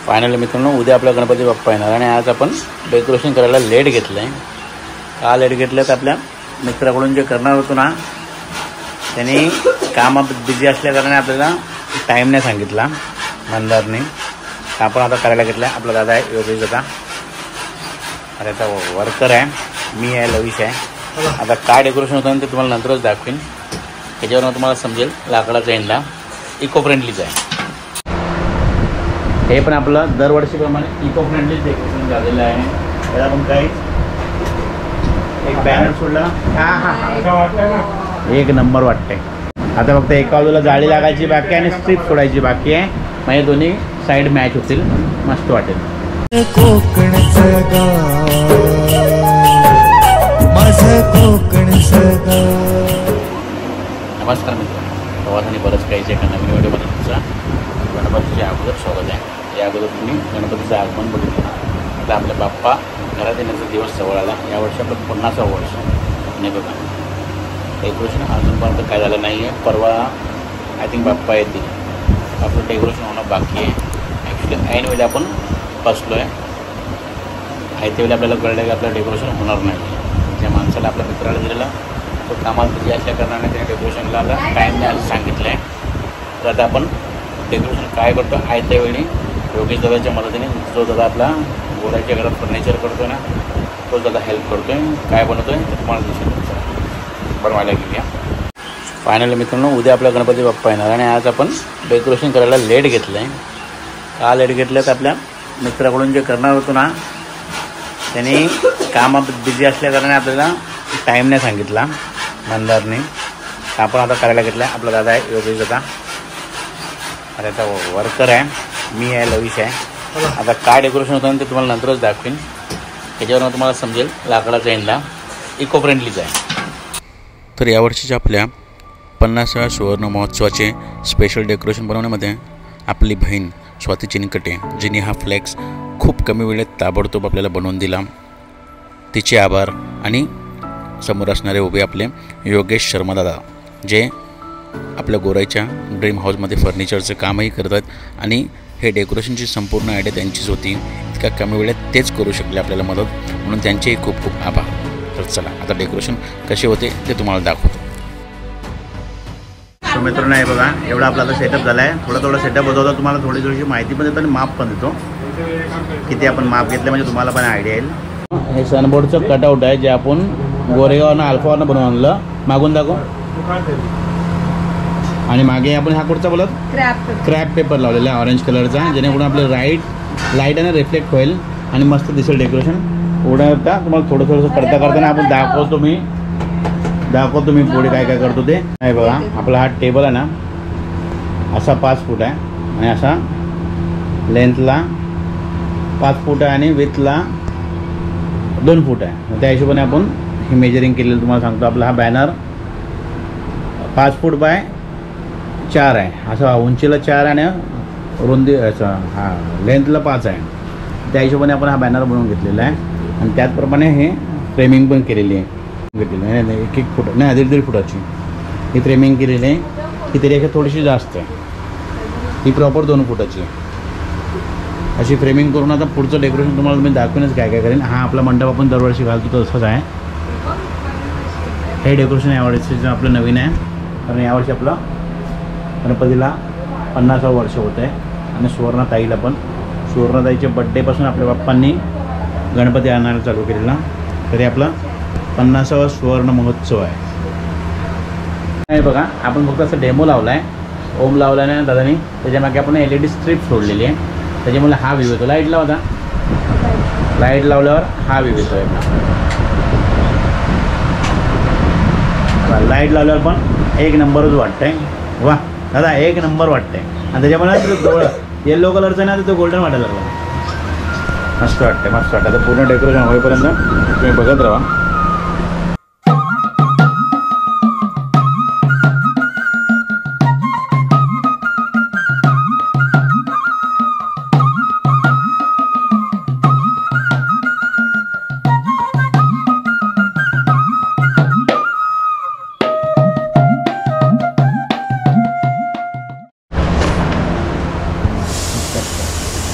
Finally मित्रांनो उद्या आपला गणपती बाप्पा येणार आणि आज आपण डेकोरेशन करायला लेट घेतलं आहे. का लेट घेतलं तर आपल्या मित्राकडून जे करणार होतो ना त्यांनी कामात बिझी असल्याकारणे आपल्याला टाईम नाही सांगितला मंदारने. आपण आता करायला घेतलं आहे. आपला दादा आहे योगेश दादा, अरे आता वर्कर आहे, मी आहे, लविश आहे. आता काय डेकोरेशन होतं ते तुम्हाला नंतरच दाखवीन. त्याच्यावर तुम्हाला समजेल लाकडाचा यंदा इको फ्रेंडलीच आहे. हे पण आपलं दरवर्षीप्रमाणे इको फ्रेंडलीच डेकोरेशन झालेलं आहे. त्याला पण काही एक बॅनर सोडला, एक नंबर वाटते. आता फक्त एका बाजूला जाळी लागायची बाकी आहे आणि स्ट्रीप सोडायची बाकी आहे. म्हणजे दोन्ही साईड मॅच होतील, मस्त वाटेल. नमस्कार मित्रांनो, प्रवास आणि बरंच काही एका नवीन व्हिडिओमध्ये तुमचं गणपतीच्या अगोदर स्वागत आहे. या अगोदर तुम्ही गणपतीचं आगमन बघितलं. आता आपल्या बाप्पा घरात येण्याचा दिवस जवळ आला. यावर्षी आपलं 50वं वर्ष नाही बघा. डेकोरेशन अजूनपर्यंत काय झालं नाही आहे. परवा आय थिंक बाप्पा येतील, आपलं डेकोरेशन होणं बाकी आहे. ॲक्च्युली ऐन वेळी आपण बसलो आहे. आयत्या वेळी आपल्याला कळलं की आपलं डेकोरेशन होणार नाही. ज्या माणसाला आपल्या मित्राला दिलेला तो कामात बिझी असल्या कारणाने त्याने डेकोरेशनला आता टाईम नाही असं सांगितलं आहे. तर आता आपण डेकोरेशन काय करतो आयत्या वेळी योगेश दादाच्या मदतीने. जो दादा आपला गोऱ्याच्या घरात फर्निचर करतो ना तो दादा हेल्प करतो आहे. काय बनवतो आहे ते तुम्हाला दिसेल. बनवायला घेऊया. फायनली मित्रांनो उद्या आपला गणपती बाप्पा येणार आणि आज आपण डेकोरेशन करायला लेट घेतलं आहे. का लेट घेतलं तर आपल्या मित्राकडून जे करणार होतो ना त्यांनी कामात बिझी असल्याकारणे आपल्याला टाईम नाही सांगितला मंदारने. आपण आता करायला घेतलं आहे. आपला दादा आहे योगेश दादा, अरे आता वर्कर आहे, मी आहे, लविश आहे. आता काय डेकोरेशन होतं ते तुम्हाला नंतरच दाखवीन. त्याच्यावर तुम्हाला समजेल लाकडाचा यंदा इको फ्रेंडलीच आहे. तर यावर्षीच्या आपल्या 50व्या सुवर्ण महोत्सवाचे स्पेशल डेकोरेशन बनवण्यामध्ये आपली बहीण स्वाती चिनकटे, जिने हा फ्लेक्स खूप कमी वेळेत ताबडतोब आपल्याला बनवून दिला, तिचे आभार. आणि समोर असणारे उभे आपले योगेश शर्मा दादा, जे आपल्या गोराईच्या ड्रीम हाऊसमध्ये फर्निचरचं कामही करतात. आणि हे डेकोरेशनची संपूर्ण आयडिया त्यांचीच होती. इतक्या कमी वेळेत तेच करू शकले आपल्याला मदत, म्हणून त्यांचेही खूप खूप आभार. तर चला आता डेकोरेशन कसे होते ते तुम्हाला दाखवतो. तर मित्रांनो हे बघा, एवढा आपला आता सेटअप झाला आहे. थोडा सेटअप होता तुम्हाला थोडीशी माहिती पण देतो आणि माप पण देतो. किती आपण माप घेतलं म्हणजे तुम्हाला पण आयडिया येईल. हे सनबोर्डचं कटआउट आहे जे आपण गोरेगावनं अल्फावरनं बनवून आणलं. मागून दाखव. आणि मागे आपण हा कुठचा बोलत क्रॅप पेपर लावलेला आहे ऑरेंज कलरचा, जेणेकरून आपलं लाईट आणि रिफ्लेक्ट होईल आणि मस्त दिसेल डेकोरेशन. उडवता तुम्हाला थोडंसं करताना आपण दाखवतो मी पुढे काय काय करतो ते. आहे बघा, आपला हा टेबल आहे ना असा 5 फूट आहे आणि असा लेंथला 5 फूट आहे आणि विथला 2 फूट आहे. त्या हिशोबाने आपण हे मेजरिंग केलेलं तुम्हाला सांगतो. आपला हा बॅनर 5 फूट बाय 4 आहे. असं उंचीला 4 आणि रुंदी लेंथला 5 आहे. त्या हिशोबाने आपण हा बॅनर बनवून घेतलेला आहे. आणि त्याचप्रमाणे हे फ्रेमिंग पण केलेली आहे. घेतलेली आहे 1 फूट नाही 1.5 फुटाची ही फ्रेमिंग केलेली आहे. ही तरी थोडीशी जास्त आहे. ही प्रॉपर 2 फुटाची आहे. अशी फ्रेमिंग करून आता पुढचं डेकोरेशन तुम्हाला मी दाखवूनच काय करेन. हा आपला मंडप आपण दरवर्षी घालतो तसंच आहे. हे डेकोरेशन यावर्षीचं आपलं नवीन आहे, कारण यावर्षी आपलं गणपतीला 50वं वर्ष होतं आहे. आणि सुवर्णाताईला पण सुवर्णाताईच्या बड्डेपासून आपल्या बाप्पांनी गणपती आणायला चालू केलेला. तरी आपला 50वा सुवर्ण महोत्सव आहे. हे बघा, आपण फक्त असं डेमो लावला आहे. ओम लावला नाही दादानी, त्याच्यामागे आपण LED स्ट्रीप सोडलेली आहे. त्याच्यामुळे हा व्ह्यू येतो. लाईट लावता, लाईट लावल्यावर हा व्ह्यू येतो आहे. लाईट लावल्यावर पण 1 नंबरच वाटतं आहे. वा दादा 1 नंबर वाटतं आहे. आणि त्याच्यामुळे येल्लो कलरचं ना तो गोल्डन वाटायला लागला. मस्त वाटतं. आता पूर्ण डेकोरेशन होईपर्यंत तुम्ही बघत राहा.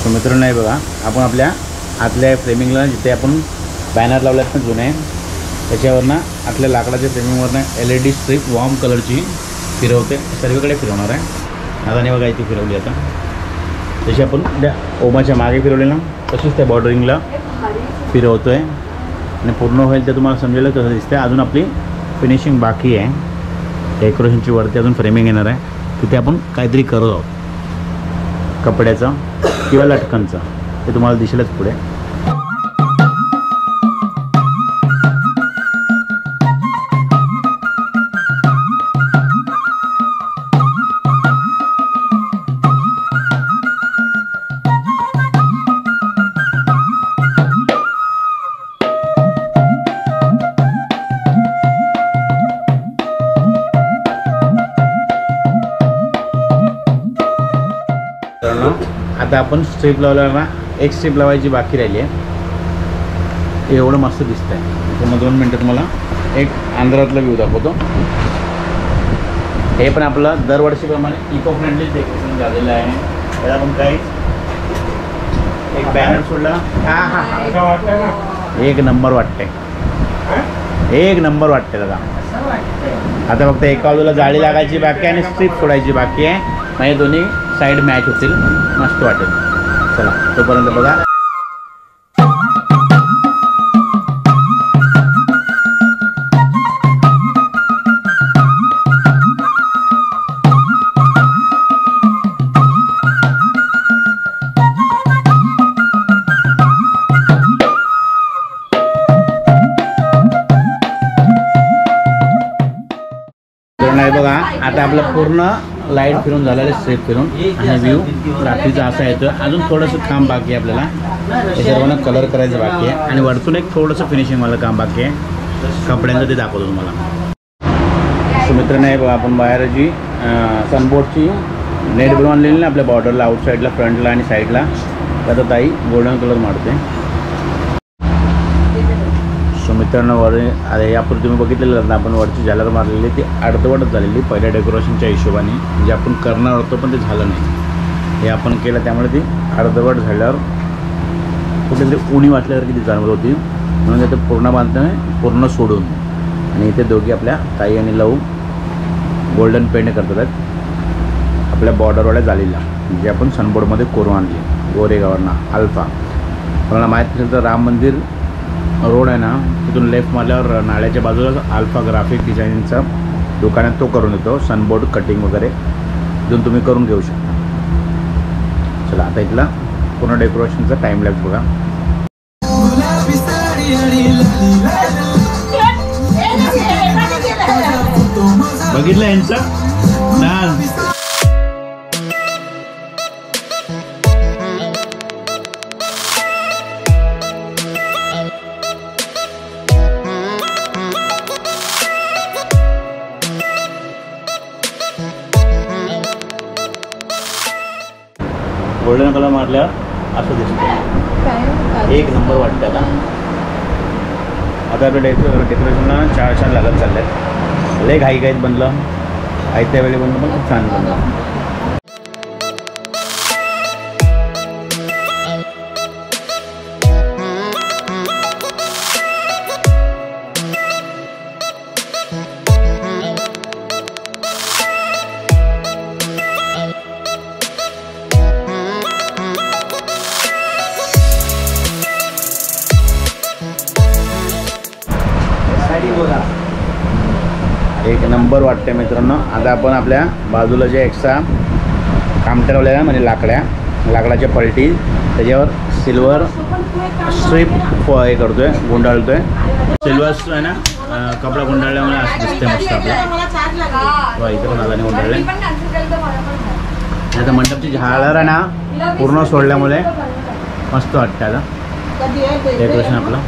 तो मित्रांनो आहे बघा, आपण आपल्या आतल्या फ्रेमिंगला जिथे आपण बॅनर लावल्यात ना जुने, त्याच्यावरनं आतल्या लाकडाच्या फ्रेमिंगवरनं LED स्ट्रीप वॉर्म कलरची फिरवते, सर्वीकडे फिरवणार आहे. आता नाही बघा इथे फिरवली. आता जशी आपण त्या ओमाच्या मागे फिरवले ना तशीच त्या बॉर्डरिंगला फिरवतो आहे आणि पूर्ण होईल ते तुम्हाला समजेल कसं दिसतं. अजून आपली फिनिशिंग बाकी आहे. डेकोरेशनची वरती अजून फ्रेमिंग येणार आहे. तिथे आपण काहीतरी करत आहोत कपड्याचं किंवा लटकनचं, ते तुम्हाला दिसेलच पुढे. आता आपण स्ट्रीप लावल्यावर ना एक स्ट्रीप लावायची बाकी राहिली आहे. एवढं मस्त दिसतं आहे. तर मग 2 मिनटं तुम्हाला एक आंध्रातला व्ह्यू दाखवतो. हे पण आपलं दरवर्षीप्रमाणे इको फ्रेंडली डेकोरेशन झालेलं आहे. त्याला आपण काही एक बॅनर सोडला. एक नंबर वाटते, एक नंबर वाटते दादा. आता फक्त एका बाजूला जाळी लागायची बाकी आहे आणि स्ट्रीप सोडायची बाकी आहे. म्हणजे दोन्ही साईड मॅच होतील, मस्त वाटेल. चला तोपर्यंत बघा. बघा आता आपलं पूर्ण लाईट फिरून झालेलं आहे, स्ट्रेप फिरून, आणि व्ह्यू रात्रीचा असा येतो. अजून थोडंसं काम बाकी आहे आपल्याला, हे सर्वांना कलर करायचं बाकी आहे आणि वरतून एक थोडंसं फिनिशिंगवालं काम बाकी आहे कपड्यांचं, ते दाखवतो तुम्हाला. सुमित्राने आहे बघा, आपण बाहेर जी सनबोर्डची नेट बनवून आणलेली ना आपल्या बॉर्डरला, आउटसाईडला, फ्रंटला आणि साईडला, आता ताई गोल्डन कलर मारते. मित्रांनो वर अरे यापूर्वी तुम्ही बघितलेलं ना आपण वरची झालर मारलेली, ती अर्धवटच झालेली पहिल्या डेकोरेशनच्या हिशोबाने. म्हणजे आपण करणार होतो पण ते झालं नाही. हे आपण केलं त्यामुळे ती अर्धवट झाल्यावर कुठेतरी उणी वाचल्यासारखी ती जाणवत होती. म्हणून ते पूर्ण बांधताना पूर्ण सोडून, आणि इथे दोघी आपल्या ताई आणि लव गोल्डन पेंट करतात आहेत आपल्या बॉर्डरवाल्या जालीला, जे आपण सनबोर्डमध्ये करून आणली गोरेगाववरनं अल्फा. मला माहीत नसेल तर राम मंदिर रोड आहे ना, तिथून लेफ्ट मारल्यावर नाल्याच्या बाजूला अल्फा ग्राफिक डिझायनिंगचा दुकान आहे, तो करून देतो. सनबोर्ड कटिंग वगैरे तिथून तुम्ही करून घेऊ शकता. चला आता इथला पूर्ण डेकोरेशनचा टाईम लॅप्स बघा. बघितलं यांचा डान्स. गोल्डन कलर मारल्यावर असं दिसतं, एक नंबर वाटतं. आता आपल्या डेकोरेशनला छान लागत चालले आहेत. लय घाईत बनलं, आयत्या वेळी बनलं पण खूप छान बनलं. एक नंबर वाटते मित्रांनो. आता आपण आपल्या बाजूला जे एक्स्ट्रा कामटे लावले आहे म्हणजे लाकडाच्या पलटी, त्याच्यावर सिल्वर स्ट्रीप हे करतोय, गुंडाळतोय. सिल्वर आहे ना कपडा गुंडाळल्यामुळे असं दिसते मस्त आपलं. इथं पण हाताने गुंडाळले. आता मंडपची झालर आहे ना पूर्ण सोडल्यामुळे मस्त वाटतं आता डेकोरेशन आपलं.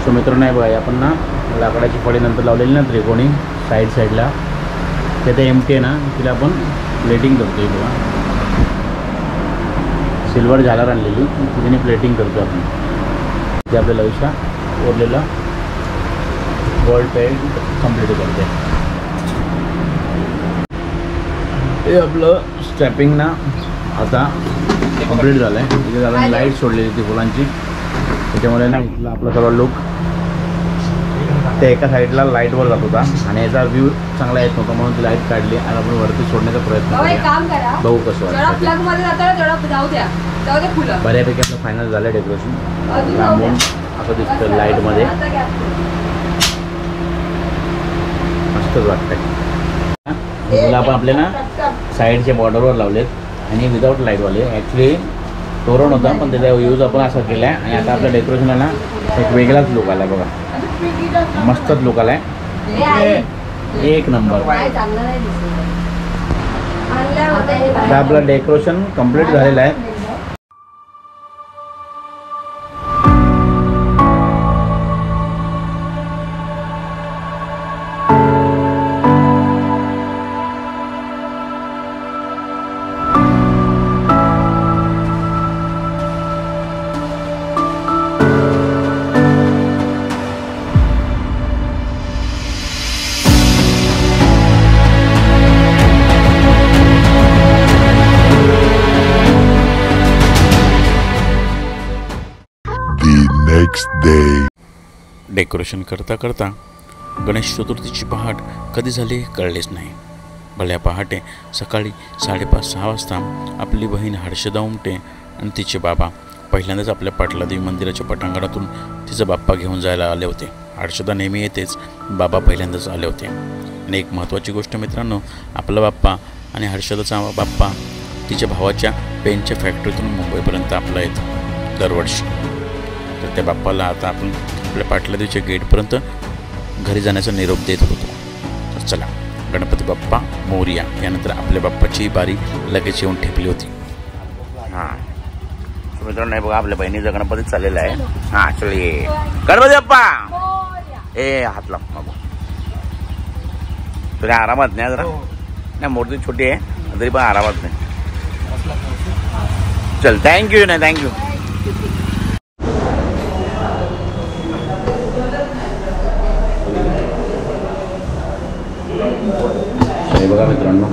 सो मित्रांनो आहे बघा, आपण ना लाकडाची फळी नंतर लावलेली ना त्रिकोणी साईडला, ते आता एमटी आहे ना, तिला आपण प्लेटिंग करतो. बघा सिल्वर झालर आणलेली, तिने प्लेटिंग करतो आपण. ते आपल्या लविशा ओरलेला गोल्ड पेंट कंप्लीट करते. हे आपलं स्ट्रॅपिंग ना आता कंप्लीट झालं आहे. इथे झालं लाईट सोडलेली ती फुलांची, त्याच्यामुळे ना इथला आपला सर्व लुक त्या एका साईडला लाईटवर जात होता आणि याचा व्ह्यू चांगला येत नव्हता, म्हणून ती लाईट काढली आणि आपण वरती सोडण्याचा प्रयत्न करूया. बघू कसं वाटतं. बऱ्यापैकी आपलं फायनल झालं डेकोरेशन. लांबून असं दिसतं लाईटमध्ये, मस्तच वाटतंय. मुलं आपण आपल्या ना साईडच्या बॉर्डरवर लावलेत आणि विदाऊट लाईटवाले. ॲक्च्युली तोरण होता पण त्याचा यूज आपण असा केला आहे आणि आता आपल्या डेकोरेशनला ना एक वेगळाच लुक आला आहे. बघा मस्तच लुक आला आहे, एक नंबर. आता आपलं डेकोरेशन कंप्लीट झालेलं आहे. डेकोरेशन करता करता गणेश चतुर्थीची पहाट कधी झाली कळलेच नाही. भल्या पहाटे सकाळी 5:30-6 वाजता आपली बहीण हर्षदा उमटे आणि तिचे बाबा पहिल्यांदाच आपल्या पाटलादेवी मंदिराच्या पटांगणातून तिचा बाप्पा घेऊन जायला आले होते. हर्षदा नेहमी येतेच, बाबा पहिल्यांदाच आले होते. आणि एक महत्त्वाची गोष्ट मित्रांनो, आपला बाप्पा आणि हर्षदाचा बाप्पा तिच्या भावाच्या पेनच्या फॅक्टरीतून मुंबईपर्यंत आपला येतो दरवर्षी. तर त्या बाप्पाला आता आपण आपल्या पाटलादेवीच्या गेटपर्यंत घरी जाण्याचा निरोप देत होतो. तर चला, गणपती बाप्पा मोरया. यानंतर आपल्या बाप्पाची बारी लगेच येऊन ठेपली होती. हां मित्रांनो, नाही बघा आपल्या बहिणीचा गणपतीच चाललेला आहे. हां चल ये गणपती बाप्पा. ए हात लाव बाबू, तुला आरामात नाही जरा. नाही मूर्ती छोटी आहे तरी पण आरामात नाही. चल थँक्यू. नाही थँक्यू. बघा मित्रांनो,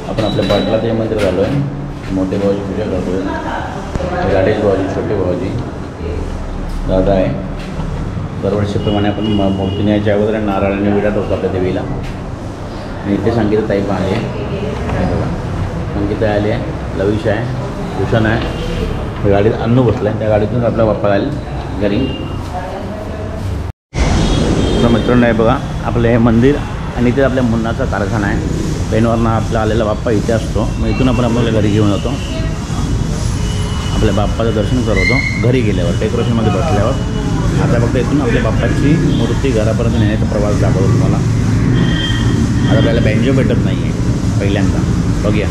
आपण आपल्या पाटलादेवी मंदिरात आलो आहे. मोठे भाऊजी पूजा करतोय, गाडीच भाऊजी, छोटे भाऊजी, दादा आहे. दरवर्षीप्रमाणे आपण मूर्ती न्यायच्या अगोदर नारळाने विडा ठेवतो आपल्या देवीला. आणि इथे संगीता ताई पण आली आहे. बघा संगीता आली आहे, लविश आहे, भूषण आहे. गाडीत अन्नू बसला आहे, त्या गाडीतून आपला बाप्पा आली घरी. तर मित्रांनो आहे बघा आपलं हे मंदिर आणि इथे आपल्या मुन्नाचा कारखाना आहे. पेनवरनं आपला आलेला बाप्पा इथे असतो. मग इथून आपण आपल्याला घरी घेऊन जातो, आपल्या बाप्पाचं दर्शन करवतो. घरी गेल्यावर डेकोरेशनमध्ये बसल्यावर आता फक्त इथून आपल्या बाप्पाची मूर्ती घरापर्यंत नेण्याचा प्रवास दाखवतो तुम्हाला. आता आपल्याला बँजो भेटत नाही आहे पहिल्यांदा, बघूया.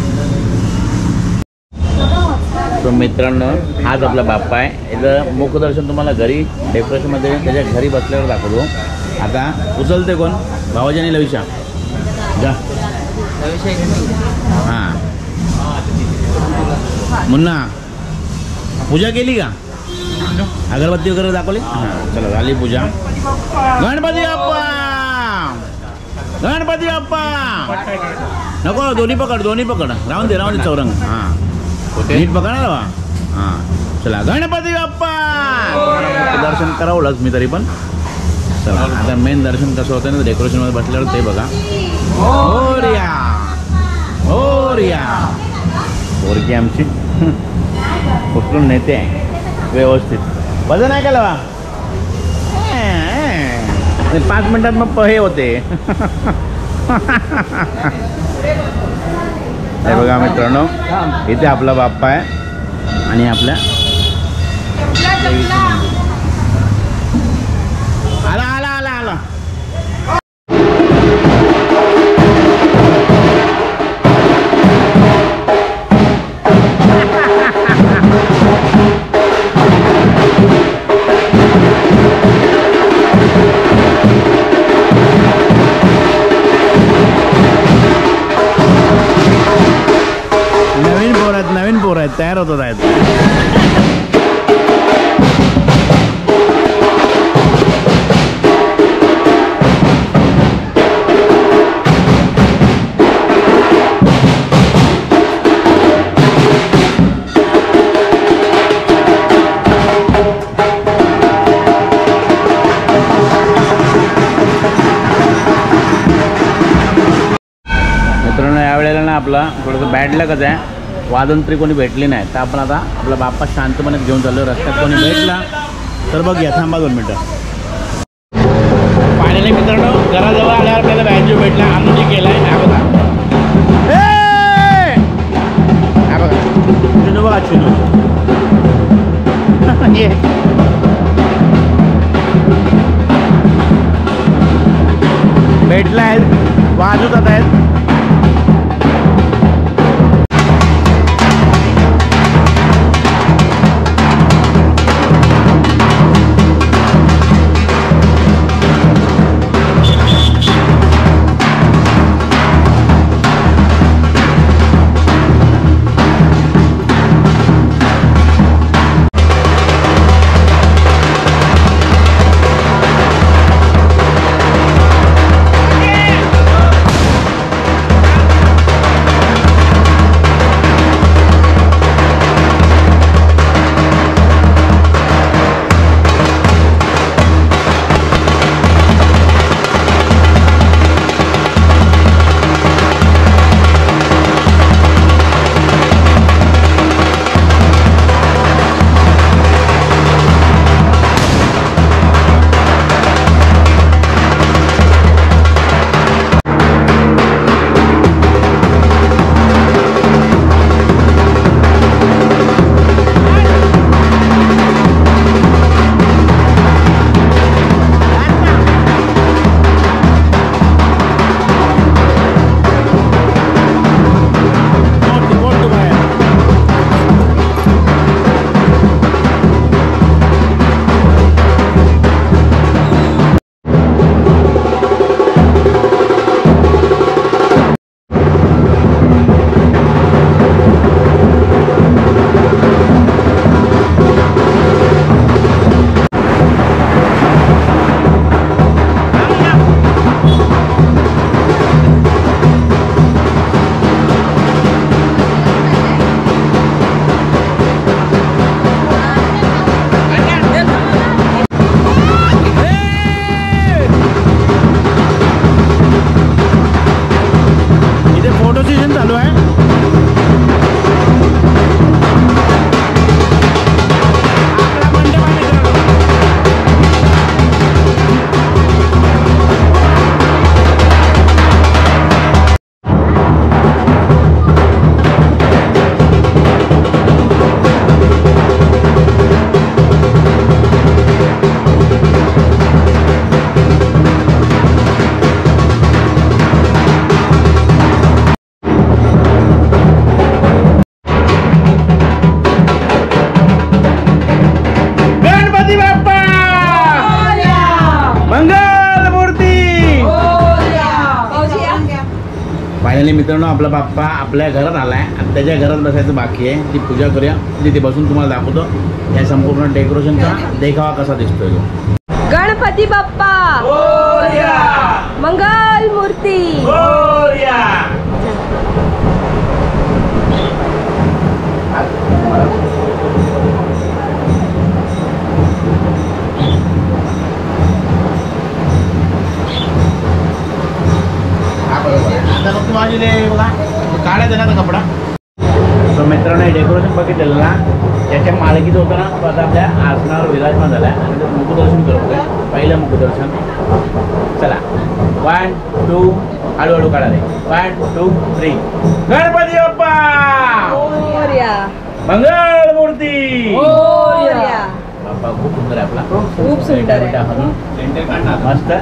तर मित्रांनो, हाच आपला बाप्पा आहे. याचं मुखदर्शन तुम्हाला घरी डेकोरेशनमध्ये त्याच्या घरी बसल्यावर दाखवतो. आता उचलते कोण? भावाजी आणि लविशा. जा हां मुन्ना, पूजा केली का? अगरबत्ती वगैरे दाखवली? हां चला झाली पूजा. गणपती बाप्पा, गणपती बाप्पा. नको दोन्ही पकड, दोन्ही पकड. राहून दे चौरंग. हां नीट पकड ना बा. हां चला गणपती बाप्पा. दर्शन करावंच मी तरी पण. चला आता मेन दर्शन कसं होतं ना डेकोरेशनमध्ये बसल्यावर ते बघा. मोरया मोरया. पोरगी आमची उचलून नेते आहे व्यवस्थित. वजन आहे का लवा? 5 मिनिटात मग हे होते. हे बघा मित्रांनो, इथे आपला बाप्पा आहे आणि आपल्या आला आला आला आला. नवीन पोर आहेत तयार होत आहेत. आपला थोडंसं बॅड लकच आहे, वादंत्री कोणी भेटली नाही, तर आपण आता आपला बाप्पा शांतपणे घेऊन चाललो. रस्त्यात कोणी भेटला तर बघूया, थांबा 2 मिनटं. फायनली मित्रांनो घराजवळ आल्यावर आपल्याला व्हॅन्यू भेटला, आम्ही केला आहे. हा बघा, हा बघा चिनू, बघा चिनू भेटला आहेत, वाजवतात आहेत. फायनली मित्रांनो आपला बाप्पा आपल्या घरात आलाय आणि त्याच्या घरात बसायचं बाकी आहे. ती पूजा करूया, तिथे बसून तुम्हाला दाखवतो या संपूर्ण डेकोरेशनचा देखावा कसा दिसतोय. गणपती बाप्पा मोरया, मंगल मूर्ती मोरया. काढायचा ना कपडा. तर मित्रांनो डेकोरेशन बघितलेलं ना, त्याच्या मालकीचं होतं ना, आता आपल्या आसनावर विराजमान झाला आहे आणि मुखदर्शन करतोय. पहिलं मुखदर्शन. चला 1 2 हळूहळू काढा रे. 1 2 3 गणपती बाप्पा मोरया, मंगल मूर्ती मोरया. बाप्पा खूप सुंदर आहे आपला, खूप सुंदर आहे. मस्त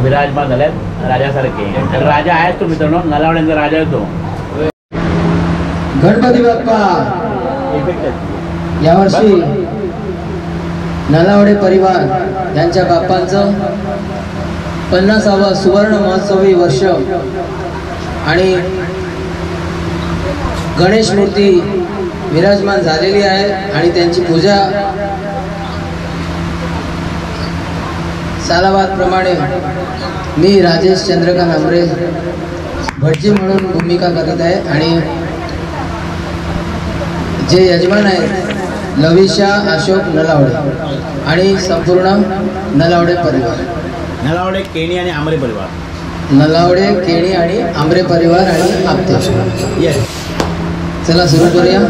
विराजमान झाल्यात राजासारखे. आणि राजा आहेच तो मित्रांनो, नलावड्यांचा राजा आहे तो. गणपती बाप्पा यावर्षी नलावडे परिवार यांच्या बाप्पांचं 50वा सुवर्ण महोत्सवी वर्ष आणि गणेश मूर्ती विराजमान झालेली आहे आणि त्यांची पूजा सालाबादप्रमाणे मी राजेश चंद्रकांत आमरे भटजी म्हणून भूमिका करत आहे आणि जे यजमान आहेत लविशा अशोक नलावडे आणि संपूर्ण नलावडे परिवार. नलावडे केणी आणि आमरे परिवार. नलावडे, केणी आणि आंबरे परिवार आणि आपते. चला सुरू करूया.